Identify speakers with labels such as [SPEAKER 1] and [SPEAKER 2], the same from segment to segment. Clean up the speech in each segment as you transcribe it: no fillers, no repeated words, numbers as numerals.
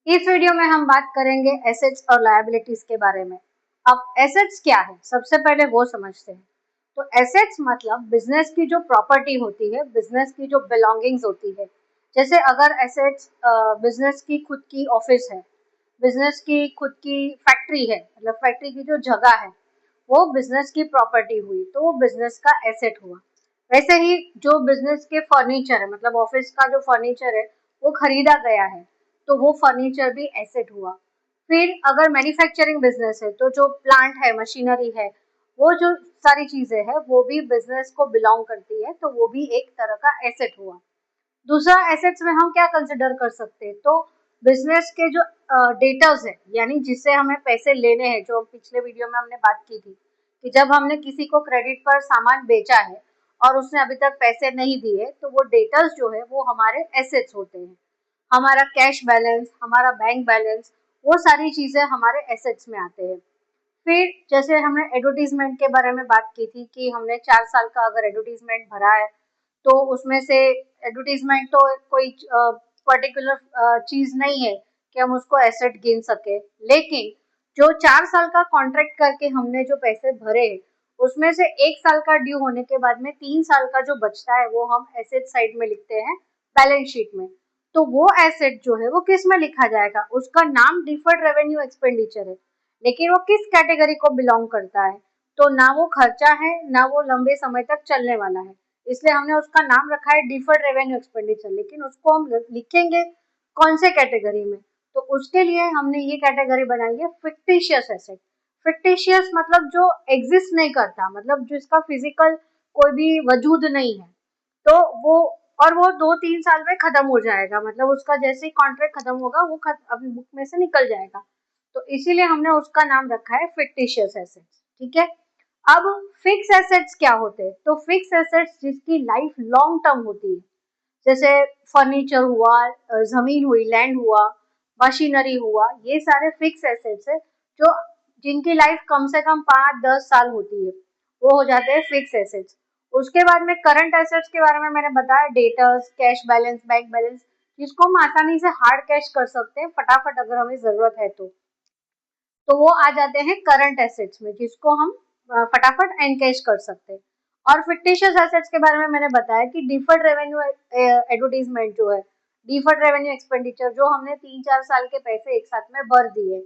[SPEAKER 1] इस वीडियो में हम बात करेंगे एसेट्स और लायबिलिटीज के बारे में। अब एसेट्स क्या है, सबसे पहले वो समझते हैं। तो एसेट्स मतलब बिजनेस की जो प्रॉपर्टी होती है, बिजनेस की जो बिलोंगिंग्स होती है। जैसे अगर एसेट्स बिजनेस की खुद की ऑफिस है, बिजनेस की खुद की फैक्ट्री है, मतलब फैक्ट्री की जो जगह है वो बिजनेस की प्रॉपर्टी हुई, तो वो बिजनेस का एसेट हुआ। वैसे ही जो बिजनेस के फर्नीचर है, मतलब ऑफिस का जो फर्नीचर है वो खरीदा गया है, तो वो फर्नीचर भी एसेट हुआ। फिर अगर मैन्युफैक्चरिंग बिजनेस है तो जो प्लांट है, मशीनरी है, वो जो सारी चीजें हैं वो भी बिजनेस को बिलोंग करती है, तो वो भी एक तरह का एसेट हुआ। दूसरा एसेट्स में हम क्या कंसिडर कर सकते हैं, तो बिजनेस के जो डेटर्स है, यानी जिससे हमें पैसे लेने हैं, जो पिछले वीडियो में हमने बात की थी कि जब हमने किसी को क्रेडिट पर सामान बेचा है और उसने अभी तक पैसे नहीं दिए, तो वो डेटर्स जो है वो हमारे एसेट्स होते हैं। हमारा कैश बैलेंस, हमारा बैंक बैलेंस, वो सारी चीजें हमारे एसेट्स में आते हैं। फिर जैसे हमने एडवर्टीजमेंट के बारे में बात की थी कि हमने 4 साल का अगर एडवर्टीजमेंट भरा है, तो उसमें से एडवर्टीजमेंट तो कोई पर्टिकुलर चीज नहीं है कि हम उसको एसेट गिन सके, लेकिन जो 4 साल का कॉन्ट्रैक्ट करके हमने जो पैसे भरे, उसमें से 1 साल का ड्यू होने के बाद में 3 साल का जो बचता है वो हम एसेट साइड में लिखते हैं, बैलेंस शीट में। तो वो एसेट जो है वो किस में लिखा जाएगा, उसका नाम डिफर्ड रेवेन्यू एक्सपेंडिचर है, लेकिन वो किस कैटेगरी को बिलोंग करता है, तो ना वो खर्चा है ना वो लंबे समय तक चलने वाला है, इसलिए हमने उसका नाम रखा है डिफर्ड रेवेन्यू एक्सपेंडिचर। लेकिन उसको हम लिखेंगे कौन से कैटेगरी में, तो उसके लिए हमने ये कैटेगरी बनाई है फिक्टिशियस एसेट। फिक्टिशियस मतलब जो एग्जिस्ट नहीं करता, मतलब जिसका फिजिकल कोई भी वजूद नहीं है, तो वो, और वो 2-3 साल में खत्म हो जाएगा, मतलब उसका जैसे ही कॉन्ट्रैक्ट खत्म होगा वो अपनी बुक में से निकल जाएगा, तो इसीलिए हमने उसका नाम रखा है फिक्टिशियस एसेट्स। ठीक है। अब फिक्स एसेट्स क्या होते हैं, तो फिक्स एसेट्स जिसकी लाइफ लॉन्ग टर्म होती है, जैसे फर्नीचर हुआ, जमीन हुई, लैंड हुआ, मशीनरी हुआ, ये सारे फिक्स एसेट्स है जो जिनकी लाइफ कम से कम 5-10 साल होती है, वो हो जाते हैं फिक्स एसेट्स। उसके बाद में करंट एसेट्स के बारे में मैंने बताया, debtors, cash balance, bank balance, जिसको हम आसानी से हार्ड कैश कर सकते हैं फटाफट अगर हमें जरूरत है तो वो आ जाते हैं करंट एसेट्स में, जिसको हम फटाफट एनकैश कर सकते हैं। और फिक्टिशियस एसेट्स के बारे में मैंने बताया कि डिफर्ड रेवेन्यू एडवर्टीजमेंट जो है, डिफर्ड रेवेन्यू एक्सपेंडिचर, जो हमने 3-4 साल के पैसे एक साथ में भर दिए,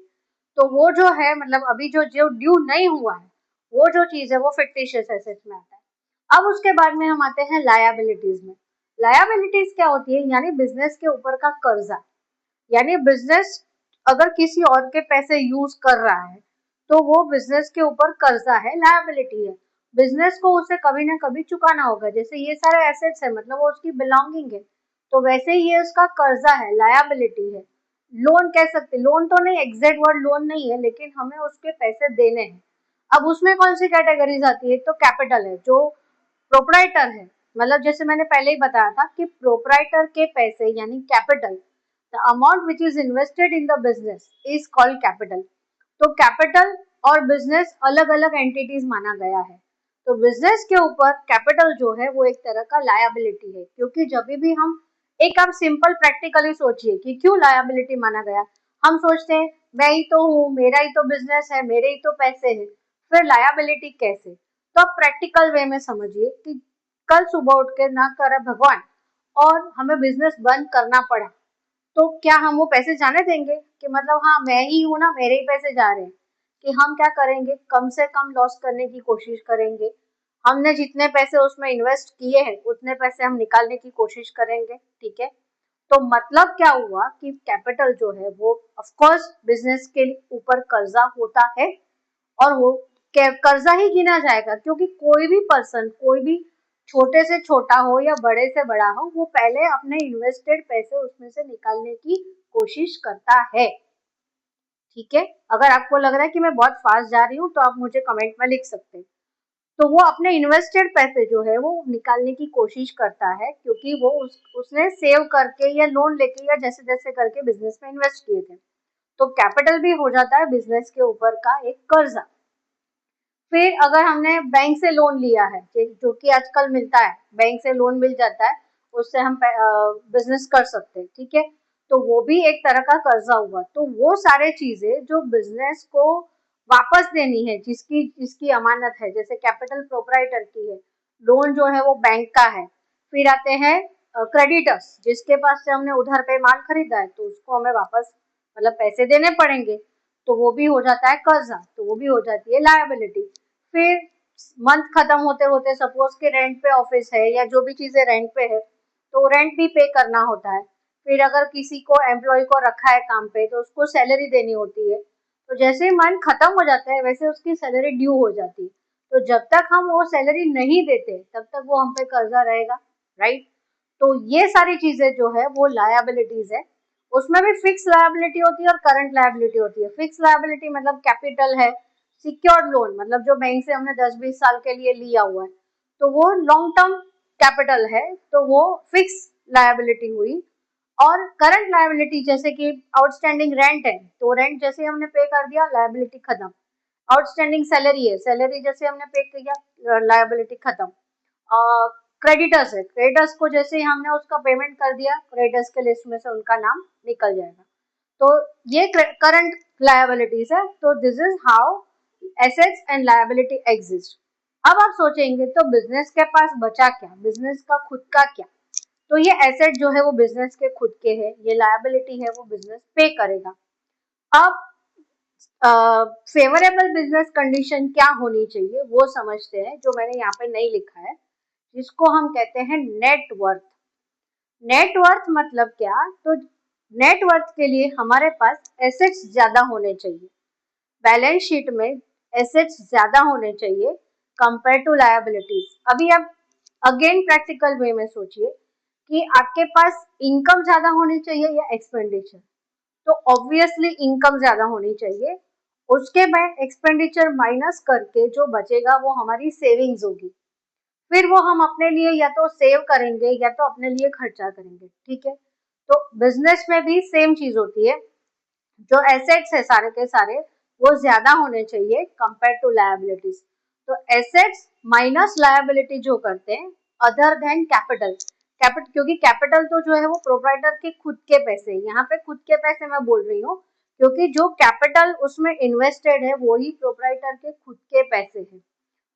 [SPEAKER 1] तो वो जो है, मतलब अभी जो जो ड्यू नहीं हुआ है, वो जो चीज है वो फिक्टिशियस एसेट्स में आता है। अब उसके बाद में हम आते हैं लायबिलिटीज में। लायबिलिटीज क्या होती है, यानी बिजनेस के ऊपर का कर्जा, यानी बिजनेस अगर किसी और के पैसे यूज कर रहा है तो वो बिजनेस के ऊपर कर्जा है, लायबिलिटी है। बिजनेस को उसे कभी ना कभी चुकाना होगा, जैसे ये सारे एसेट्स है मतलब वो उसकी बिलोंगिंग है, तो वैसे ही ये उसका कर्जा है, लायबिलिटी है। लोन कह सकते, लोन तो नहीं, एग्जैक्ट वर्ड लोन नहीं है, लेकिन हमें उसके पैसे देने हैं। अब उसमें कौन सी कैटेगरीज आती है, तो कैपिटल है, जो प्रोपराइटर है, मतलब जैसे मैंने पहले ही बताया था कि प्रोपराइटर के पैसे यानी capital, the amount which is invested in the business is called capital. तो कैपिटल और बिजनेस अलग अलग एंटिटीज माना गया है, तो बिजनेस के ऊपर कैपिटल जो है वो एक तरह का लायबिलिटी है, क्योंकि जब भी हम, एक आप सिंपल प्रैक्टिकली सोचिए कि क्यों लायबिलिटी माना गया। हम सोचते हैं मैं ही तो हूँ, मेरा ही तो बिजनेस है, मेरे ही तो पैसे हैं, फिर लायबिलिटी कैसे। तो आप प्रैक्टिकल वे में समझिए कि कल सुबह उठ के ना करे भगवान और हमें बिजनेस बंद करना पड़ा, तो क्या हम वो पैसे जाने देंगे कि मतलब हाँ मैं ही हूं ना, मेरे ही पैसे जा रहे हैं, कि हम क्या करेंगे, कम से कम लॉस करने की कोशिश करेंगे। हमने जितने पैसे उसमें इन्वेस्ट किए हैं उतने पैसे हम निकालने की कोशिश करेंगे। ठीक है। तो मतलब क्या हुआ कि कैपिटल जो है वो ऑफ कोर्स बिजनेस के ऊपर कर्जा होता है, और वो कर्जा ही गिना जाएगा, क्योंकि कोई भी पर्सन, कोई भी छोटे से छोटा हो या बड़े से बड़ा हो, वो पहले अपने इन्वेस्टेड पैसे उसमें से निकालने की कोशिश करता है। ठीक है। अगर आपको लग रहा है कि मैं बहुत फास्ट जा रही हूँ तो आप मुझे कमेंट में लिख सकते हैं। तो वो अपने इन्वेस्टेड पैसे जो है वो निकालने की कोशिश करता है, क्योंकि वो उसने सेव करके या लोन लेके या जैसे जैसे करके बिजनेस में इन्वेस्ट किए थे, तो कैपिटल भी हो जाता है बिजनेस के ऊपर का एक कर्जा। फिर अगर हमने बैंक से लोन लिया है, जो कि आजकल मिलता है, बैंक से लोन मिल जाता है, उससे हम बिजनेस कर सकते हैं। ठीक है। तो वो भी एक तरह का कर्जा हुआ। तो वो सारे चीजें जो बिजनेस को वापस देनी है, जिसकी जिसकी अमानत है, जैसे कैपिटल प्रोपराइटर की है, लोन जो है वो बैंक का है, फिर आते हैं क्रेडिटर्स, जिसके पास से हमने उधार पे माल खरीदा है तो उसको हमें वापस मतलब पैसे देने पड़ेंगे, तो वो भी हो जाता है कर्जा, तो वो भी हो जाती है लायबिलिटी। फिर मंथ खत्म होते होते सपोज के रेंट पे ऑफिस है या जो भी चीजें रेंट पे है, तो रेंट भी पे करना होता है। फिर अगर किसी को एम्प्लॉय को रखा है काम पे तो उसको सैलरी देनी होती है, तो जैसे ही मंथ खत्म हो जाता है वैसे उसकी सैलरी ड्यू हो जाती है। तो जब तक हम वो सैलरी नहीं देते तब तक वो हम पे कर्जा रहेगा, राइट। तो ये सारी चीजें जो है वो लायबिलिटीज है। उसमें भी फिक्स लायबिलिटी होती है और करंट लायबिलिटी होती है। फिक्स लायबिलिटी मतलब कैपिटल है, सिक्योर्ड लोन मतलब जो बैंक से हमने 10-20 साल के लिए लिया हुआ है, तो वो लॉन्ग टर्म कैपिटल है, तो वो फिक्स लायबिलिटी हुई। और करंट लायबिलिटी जैसे कि आउटस्टैंडिंग रेंट है, तो रेंट जैसे हमने पे कर दिया लायबिलिटी खत्म। आउटस्टैंडिंग सैलरी है, सैलरी जैसे हमने पे किया लायबिलिटी खत्म। क्रेडिटर्स है, क्रेडिटर्स को जैसे ही हमने उसका पेमेंट कर दिया क्रेडिटर्स के लिस्ट में से उनका नाम निकल जाएगा। तो ये करंट लायबिलिटीज है। तो this is how assets and liability exist. अब आप सोचेंगे तो बिजनेस के पास बचा क्या, बिजनेस का खुद का क्या। तो ये एसेट जो है वो बिजनेस के खुद के है, ये लायबिलिटी है वो बिजनेस पे करेगा। अब फेवरेबल बिजनेस कंडीशन क्या होनी चाहिए वो समझते हैं, जो मैंने यहाँ पे नहीं लिखा है, जिसको हम कहते हैं नेटवर्थ। नेटवर्थ मतलब क्या, तो नेटवर्थ के लिए हमारे पास एसेट्स ज्यादा होने चाहिए, बैलेंस शीट में एसेट्स ज्यादा होने चाहिए कंपेयर टू लायबिलिटीज। अभी आप अगेन प्रैक्टिकल वे में सोचिए कि आपके पास इनकम ज्यादा होनी चाहिए या एक्सपेंडिचर, तो ऑब्वियसली इनकम ज्यादा होनी चाहिए। उसके बाद एक्सपेंडिचर माइनस करके जो बचेगा वो हमारी सेविंग्स होगी, फिर वो हम अपने लिए या तो सेव करेंगे या तो अपने लिए खर्चा करेंगे, ठीक है। तो बिजनेस में भी सेम चीज होती है, जो एसेट्स है सारे के सारे वो ज्यादा होने चाहिए कंपेयर टू लायबिलिटीज। तो एसेट्स माइनस लायबिलिटी जो करते हैं अदर देन कैपिटल, कैपिटल क्योंकि कैपिटल तो जो है वो प्रोप्राइटर के खुद के पैसे, यहाँ पे खुद के पैसे मैं बोल रही हूँ क्योंकि जो कैपिटल उसमें इन्वेस्टेड है वो ही प्रोप्राइटर के खुद के पैसे हैं।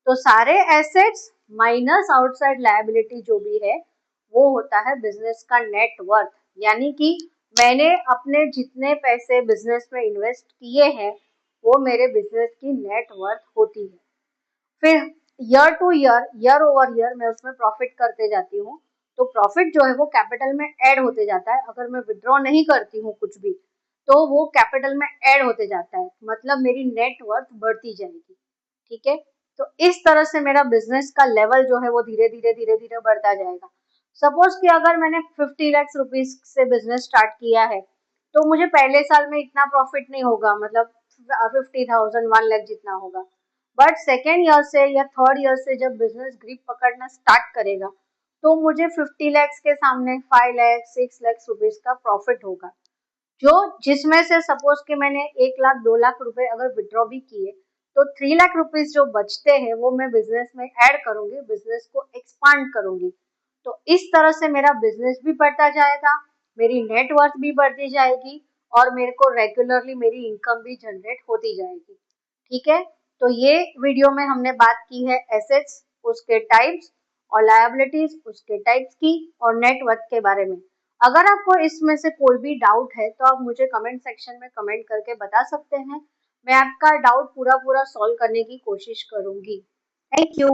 [SPEAKER 1] तो सारे एसेट्स माइनस आउटसाइड लायबिलिटी जो भी है वो होता है बिजनेस का नेटवर्थ। यानी कि मैंने अपने जितने पैसे बिजनेस में इन्वेस्ट किए हैं वो मेरे बिजनेस की नेटवर्थ होती है। फिर year two year, year over year मैं उसमें प्रॉफिट करते जाती हूँ, तो प्रॉफिट जो है वो कैपिटल में ऐड होते जाता है। अगर मैं विड्रॉ नहीं करती हूँ कुछ भी तो वो कैपिटल में ऐड होते जाता है, मतलब मेरी नेटवर्थ बढ़ती जाएगी, ठीक है। तो इस तरह से मेरा बिजनेस का लेवल जो है वो धीरे धीरे बढ़ता जाएगा। सपोज कि अगर मैंने 50 लाख रुपीज से बिजनेस स्टार्ट किया है तो मुझे पहले साल में इतना प्रॉफिट नहीं होगा, मतलब 50,000 1 लाख जितना होगा। बट सेकेंड ईयर से या थर्ड ईयर से जब बिजनेस ग्रिप पकड़ना स्टार्ट करेगा तो मुझे 50 लैक्स के सामने 5 लाख 6 लाख रुपीज का प्रॉफिट होगा, जो जिसमें से सपोज कि मैंने 1 लाख 2 लाख रुपए अगर विड्रॉ भी किए तो 3 लाख रुपीज जो बचते हैं वो मैं बिजनेस में ऐड करूंगी, बिजनेस को एक्सपांड करूंगी। तो इस तरह से मेरा बिजनेस भी बढ़ता जाएगा, मेरी नेटवर्थ भी बढ़ती जाएगी और मेरे को रेगुलरली मेरी इनकम भी जनरेट होती जाएगी, ठीक है। तो ये वीडियो में हमने बात की है एसेट्स उसके टाइप्स और लायबिलिटीज उसके टाइप्स की और नेटवर्थ के बारे में। अगर आपको इसमें से कोई भी डाउट है तो आप मुझे कमेंट सेक्शन में कमेंट करके बता सकते हैं, मैं आपका डाउट पूरा पूरा सॉल्व करने की कोशिश करूंगी। Thank you.